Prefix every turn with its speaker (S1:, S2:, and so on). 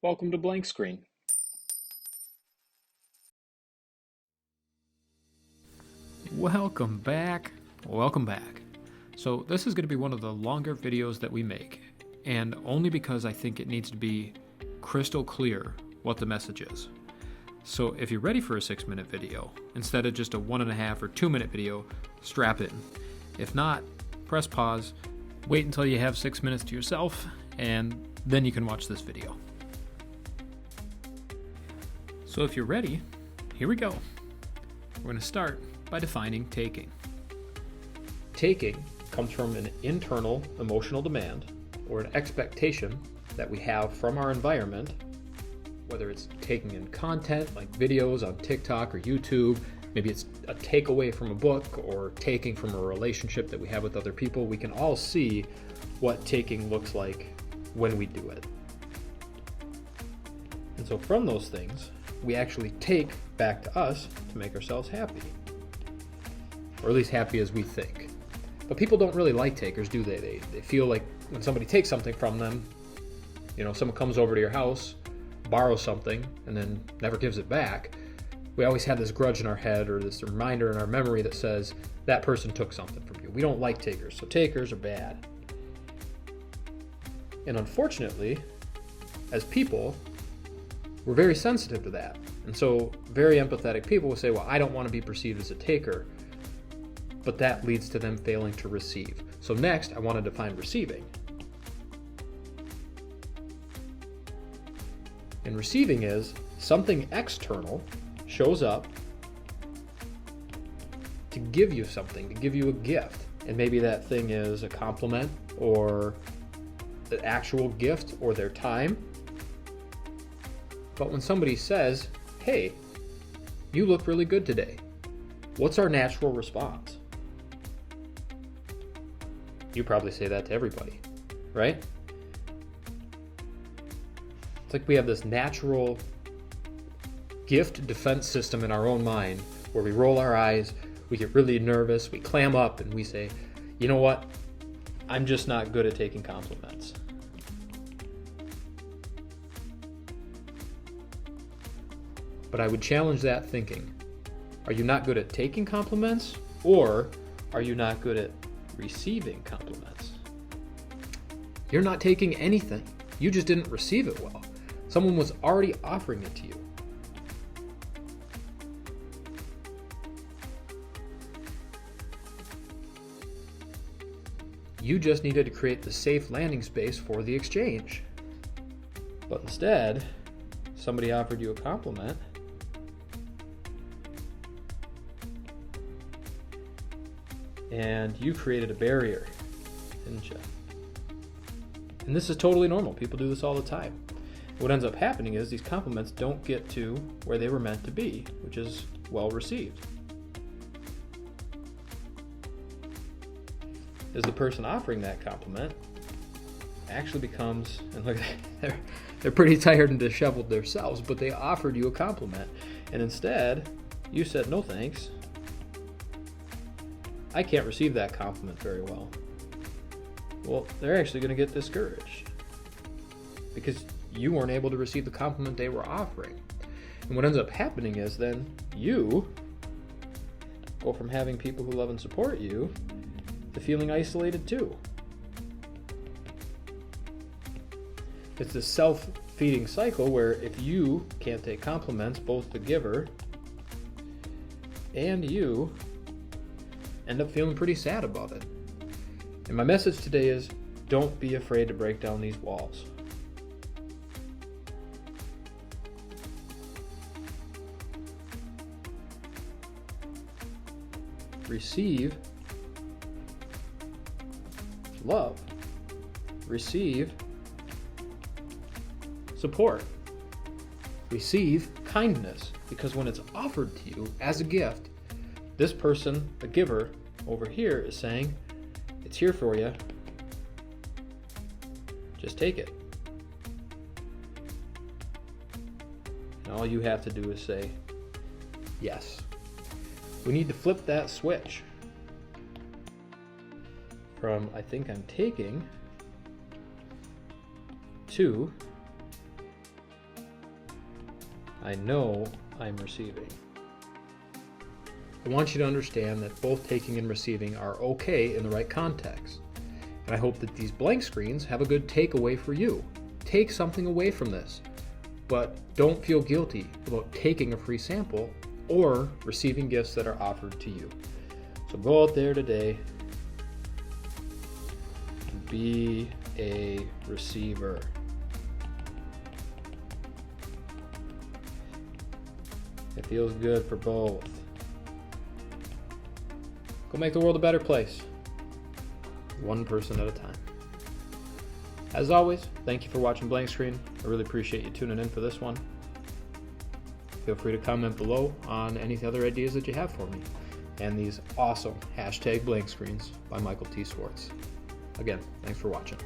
S1: Welcome to Blank Screen.
S2: Welcome back. Welcome back. So this is going to be one of the longer videos that we make, and only because I think it needs to be crystal clear what the message is. So if you're ready for a 6-minute video, instead of just a 1.5 or 2-minute video, strap in. If not, press pause, wait until you have 6 minutes to yourself, and then you can watch this video. So if you're ready, here we go. We're going to start by defining taking.
S1: Taking comes from an internal emotional demand or an expectation that we have from our environment, whether it's taking in content like videos on TikTok or YouTube, maybe it's a takeaway from a book or taking from a relationship that we have with other people. We can all see what taking looks like when we do it. And so from those things, we actually take back to us to make ourselves happy. Or at least happy as we think. But people don't really like takers, do they? They feel like when somebody takes something from them, someone comes over to your house, borrows something, and then never gives it back, we always have this grudge in our head or this reminder in our memory that says that person took something from you. We don't like takers, so takers are bad. And unfortunately, as people, we're very sensitive to that. And so very empathetic people will say, well, I don't want to be perceived as a taker. But that leads to them failing to receive. So next, I want to define receiving. And receiving is something external shows up to give you something, to give you a gift. And maybe that thing is a compliment or the actual gift or their time. But when somebody says, hey, you look really good today, what's our natural response? You probably say that to everybody, right? It's like we have this natural gift defense system in our own mind where we roll our eyes, we get really nervous, we clam up, and we say, you know what? I'm just not good at taking compliments. But I would challenge that thinking. Are you not good at taking compliments, or are you not good at receiving compliments? You're not taking anything. You just didn't receive it well. Someone was already offering it to you. You just needed to create the safe landing space for the exchange. But instead, somebody offered you a compliment, and you created a barrier, didn't you? And this is totally normal. People do this all the time. What ends up happening is these compliments don't get to where they were meant to be, which is well received. As the person offering that compliment actually becomes, and look, they're pretty tired and disheveled themselves, but they offered you a compliment, and instead you said no thanks. I can't receive that compliment very well. Well, they're actually going to get discouraged because you weren't able to receive the compliment they were offering. And what ends up happening is then you go from having people who love and support you to feeling isolated too. It's this self-feeding cycle where if you can't take compliments, both the giver and you end up feeling pretty sad about it. And my message today is, don't be afraid to break down these walls. Receive love. Receive support. Receive kindness, because when it's offered to you as a gift, this person, the giver over here, is saying, it's here for you. Just take it. And all you have to do is say, yes. We need to flip that switch from I think I'm taking to I know I'm receiving. I want you to understand that both taking and receiving are okay in the right context. And I hope that these blank screens have a good takeaway for you. Take something away from this, but don't feel guilty about taking a free sample or receiving gifts that are offered to you. So go out there today and be a receiver. It feels good for both. Go make the world a better place, one person at a time. As always, thank you for watching Blank Screen. I really appreciate you tuning in for this one. Feel free to comment below on any other ideas that you have for me and these awesome #blank screens by Michael T. Swartz. Again, thanks for watching.